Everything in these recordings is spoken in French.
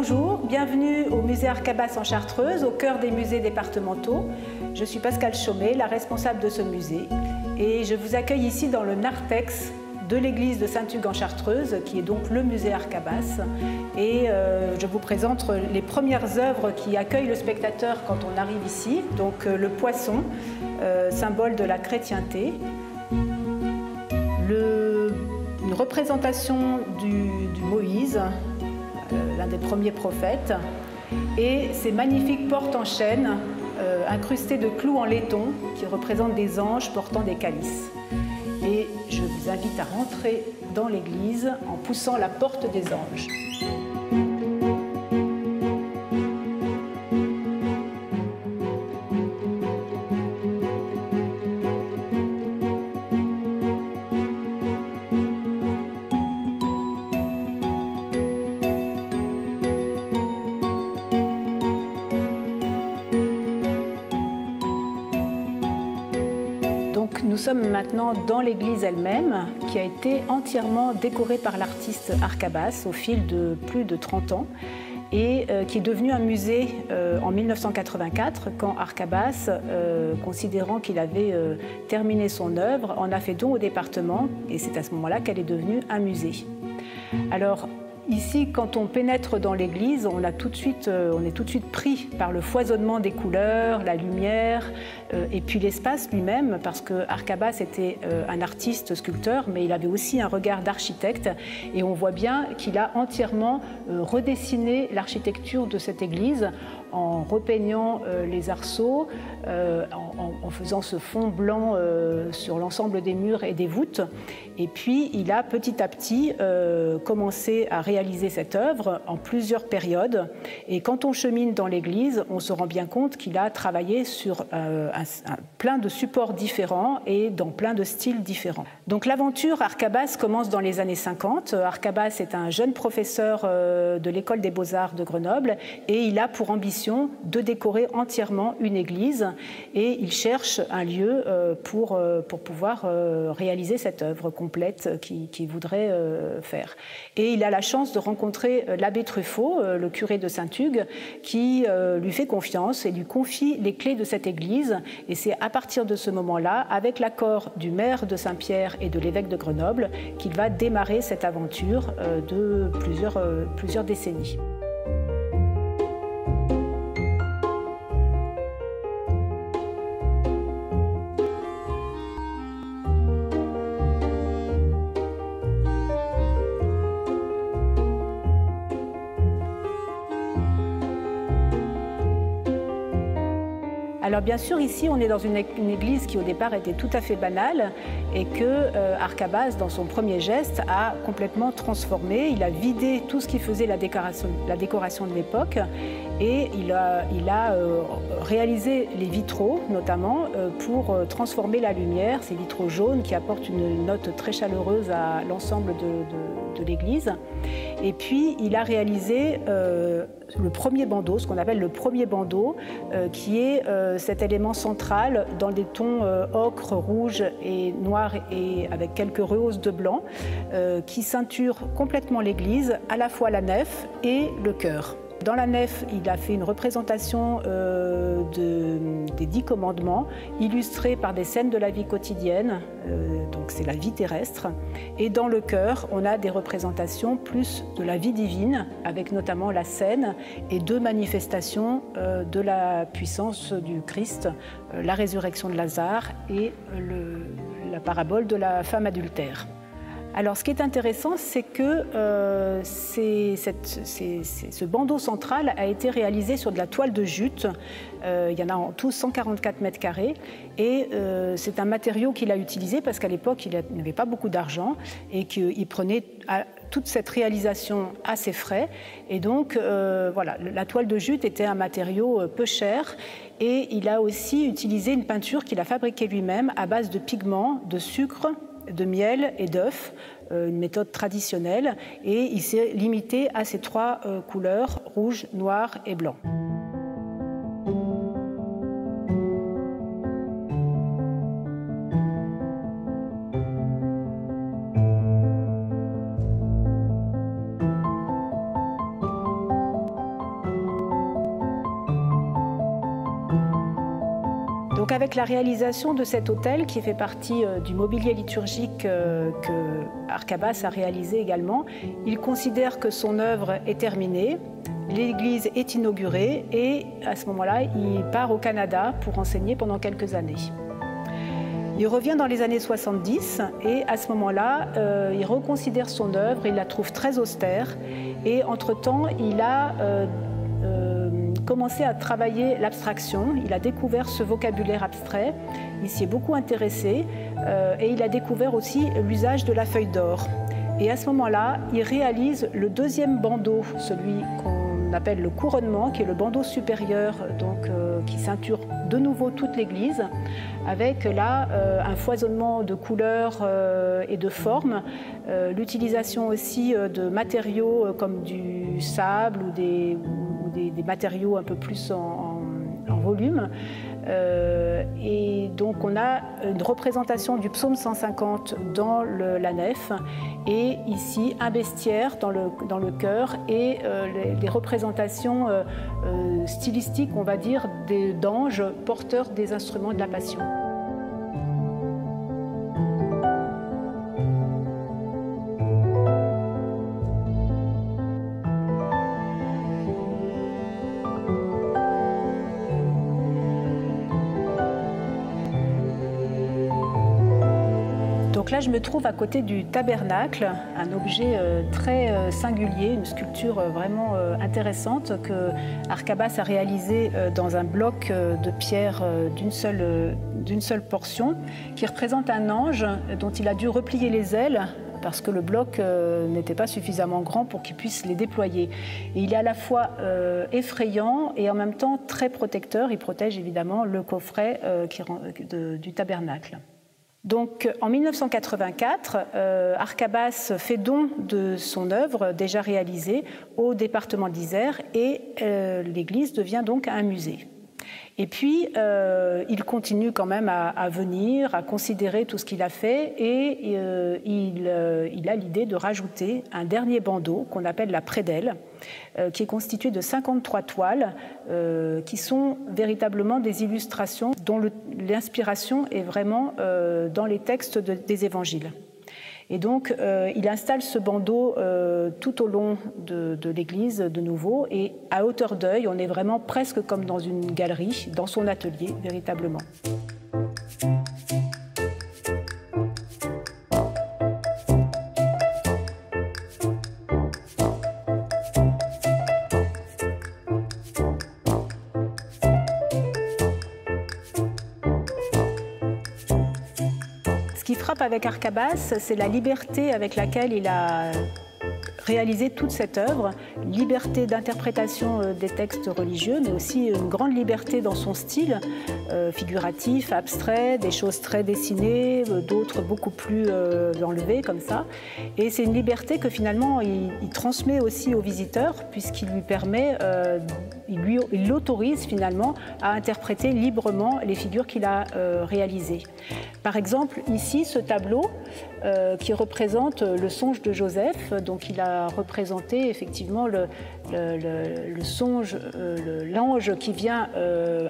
Bonjour, bienvenue au musée Arcabas en Chartreuse, au cœur des musées départementaux. Je suis Pascale Chaumet, la responsable de ce musée, et je vous accueille ici dans le narthex de l'église de Saint-Hugues en Chartreuse, qui est donc le musée Arcabas. Et je vous présente les premières œuvres qui accueillent le spectateur quand on arrive ici. Donc le poisson, symbole de la chrétienté. Une représentation du Moïse, l'un des premiers prophètes, et ces magnifiques portes en chêne incrustées de clous en laiton qui représentent des anges portant des calices. Et je vous invite à rentrer dans l'église en poussant la porte des anges. Nous sommes maintenant dans l'église elle-même, qui a été entièrement décorée par l'artiste Arcabas au fil de plus de 30 ans et qui est devenu un musée en 1984 quand Arcabas, considérant qu'il avait terminé son œuvre, en a fait don au département et c'est à ce moment-là qu'elle est devenue un musée. Alors, ici, quand on pénètre dans l'église, on est tout de suite pris par le foisonnement des couleurs, la lumière et puis l'espace lui-même, parce que Arcabas était un artiste sculpteur, mais il avait aussi un regard d'architecte et on voit bien qu'il a entièrement redessiné l'architecture de cette église en repeignant les arceaux, en faisant ce fond blanc sur l'ensemble des murs et des voûtes. Et puis, il a petit à petit commencé à réaliser cette œuvre en plusieurs périodes. Et quand on chemine dans l'église, on se rend bien compte qu'il a travaillé sur plein de supports différents et dans plein de styles différents. Donc l'aventure Arcabas commence dans les années 50. Arcabas est un jeune professeur de l'école des beaux-arts de Grenoble et il a pour ambition de décorer entièrement une église et il cherche un lieu pour pouvoir réaliser cette œuvre complète qu'il voudrait faire. Et il a la chance de rencontrer l'abbé Truffaut, le curé de Saint-Hugues, qui lui fait confiance et lui confie les clés de cette église. Et c'est à partir de ce moment-là, avec l'accord du maire de Saint-Pierre et de l'évêque de Grenoble, qu'il va démarrer cette aventure de plusieurs décennies. Alors bien sûr, ici, on est dans une église qui au départ était tout à fait banale et que Arcabas, dans son premier geste, a complètement transformé. Il a vidé tout ce qui faisait la décoration de l'époque et il a réalisé les vitraux, notamment, pour transformer la lumière, ces vitraux jaunes qui apportent une note très chaleureuse à l'ensemble de l'église. Et puis, il a réalisé le premier bandeau, ce qu'on appelle le premier bandeau, qui est cet élément central dans des tons ocre, rouge et noir et avec quelques rehausses de blanc, qui ceinture complètement l'église, à la fois la nef et le chœur. Dans la nef, il a fait une représentation des 10 commandements, illustrés par des scènes de la vie quotidienne, donc c'est la vie terrestre. Et dans le chœur, on a des représentations plus de la vie divine, avec notamment la scène et 2 manifestations de la puissance du Christ, la résurrection de Lazare et la parabole de la femme adultère. Alors, ce qui est intéressant, c'est que ce bandeau central a été réalisé sur de la toile de jute. Il y en a en tout 144 mètres carrés. Et c'est un matériau qu'il a utilisé parce qu'à l'époque, il n'avait pas beaucoup d'argent et qu'il prenait toute cette réalisation à ses frais. Et donc, voilà, la toile de jute était un matériau peu cher. Et il a aussi utilisé une peinture qu'il a fabriquée lui-même à base de pigments, de sucre, de miel et d'œufs, une méthode traditionnelle, et il s'est limité à ces 3 couleurs, rouge, noir et blanc. avec la réalisation de cet autel qui fait partie du mobilier liturgique que Arcabas a réalisé également, il considère que son œuvre est terminée, l'église est inaugurée et à ce moment-là, il part au Canada pour enseigner pendant quelques années. Il revient dans les années 70 et à ce moment-là, il reconsidère son œuvre, il la trouve très austère et entre-temps, il a commencé à travailler l'abstraction, il a découvert ce vocabulaire abstrait, il s'y est beaucoup intéressé et il a découvert aussi l'usage de la feuille d'or. Et à ce moment-là, il réalise le deuxième bandeau, celui qu'on appelle le couronnement, qui est le bandeau supérieur, donc, qui ceinture de nouveau toute l'église, avec là un foisonnement de couleurs et de formes, l'utilisation aussi de matériaux comme du sable ou des matériaux un peu plus en volume. Et donc on a une représentation du psaume 150 dans la nef et ici un bestiaire dans le chœur et les représentations stylistiques, on va dire, d'anges porteurs des instruments de la Passion. Donc là, je me trouve à côté du tabernacle, un objet très singulier, une sculpture vraiment intéressante que Arcabas a réalisée dans un bloc de pierre d'une seule portion, qui représente un ange dont il a dû replier les ailes parce que le bloc n'était pas suffisamment grand pour qu'il puisse les déployer. Et il est à la fois effrayant et en même temps très protecteur. Il protège évidemment le coffret du tabernacle. Donc, en 1984, Arcabas fait don de son œuvre déjà réalisée au département de l'Isère et l'église devient donc un musée. Et puis, il continue quand même à venir, à considérer tout ce qu'il a fait et il a l'idée de rajouter un dernier bandeau qu'on appelle la prédelle, qui est constitué de 53 toiles qui sont véritablement des illustrations dont l'inspiration est vraiment dans les textes des évangiles. Et donc, il installe ce bandeau tout au long de l'église, de nouveau, et à hauteur d'œil, on est vraiment presque comme dans une galerie, dans son atelier, véritablement. Ce qui frappe avec Arcabas, c'est la liberté avec laquelle il a réalisé toute cette œuvre, liberté d'interprétation des textes religieux, mais aussi une grande liberté dans son style, figuratif, abstrait, des choses très dessinées, d'autres beaucoup plus enlevées comme ça. Et c'est une liberté que finalement il transmet aussi aux visiteurs, puisqu'il lui permet, il l'autorise finalement à interpréter librement les figures qu'il a réalisées. Par exemple, ici, ce tableau qui représente le songe de Joseph, donc il a représenté effectivement le songe, l'ange qui vient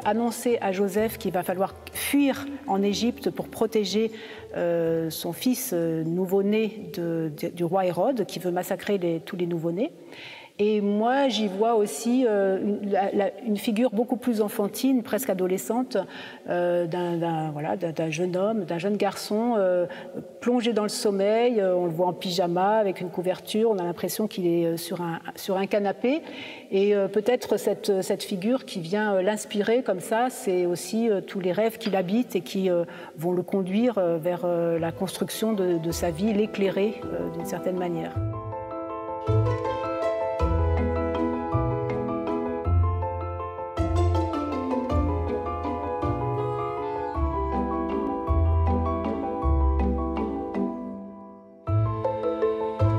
annoncer à Joseph qu'il va falloir fuir en Égypte pour protéger son fils nouveau-né du roi Hérode, qui veut massacrer tous les nouveau-nés. Et moi, j'y vois aussi une figure beaucoup plus enfantine, presque adolescente, d'un jeune homme, d'un jeune garçon plongé dans le sommeil. On le voit en pyjama, avec une couverture. On a l'impression qu'il est sur un canapé. Et peut-être cette figure qui vient l'inspirer comme ça, c'est aussi tous les rêves qu'il habite et qui vont le conduire vers la construction de sa vie, l'éclairer d'une certaine manière.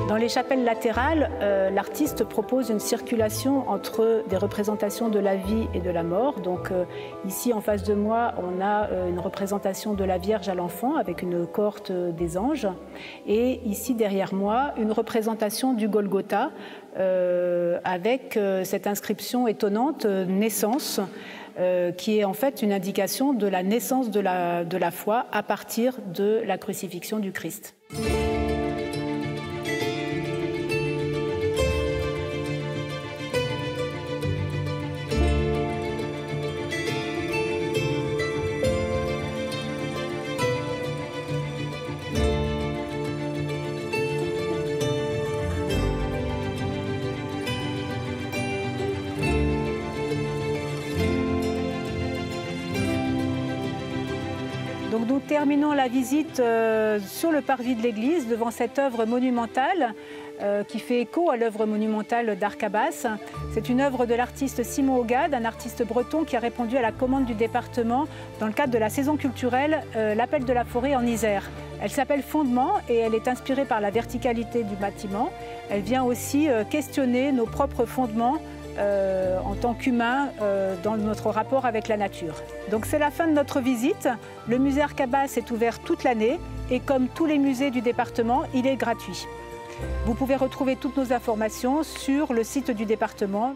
Dans les chapelles latérales, l'artiste propose une circulation entre des représentations de la vie et de la mort. Donc ici, en face de moi, on a une représentation de la Vierge à l'enfant avec une cohorte des anges. Et ici, derrière moi, une représentation du Golgotha avec cette inscription étonnante, naissance. qui est en fait une indication de la naissance de la foi à partir de la crucifixion du Christ. Donc nous terminons la visite sur le parvis de l'église devant cette œuvre monumentale qui fait écho à l'œuvre monumentale d'Arcabas. C'est une œuvre de l'artiste Simon Hogade, un artiste breton qui a répondu à la commande du département dans le cadre de la saison culturelle L'Appel de la forêt en Isère. Elle s'appelle Fondement et elle est inspirée par la verticalité du bâtiment. Elle vient aussi questionner nos propres fondements en tant qu'humains dans notre rapport avec la nature. Donc c'est la fin de notre visite. Le musée Arcabas est ouvert toute l'année et comme tous les musées du département, il est gratuit. Vous pouvez retrouver toutes nos informations sur le site du département.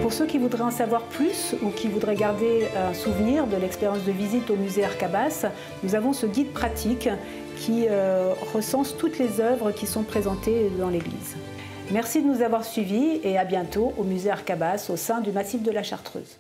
Pour ceux qui voudraient en savoir plus ou qui voudraient garder un souvenir de l'expérience de visite au musée Arcabas, nous avons ce guide pratique qui recense toutes les œuvres qui sont présentées dans l'église. Merci de nous avoir suivis et à bientôt au musée Arcabas au sein du Massif de la Chartreuse.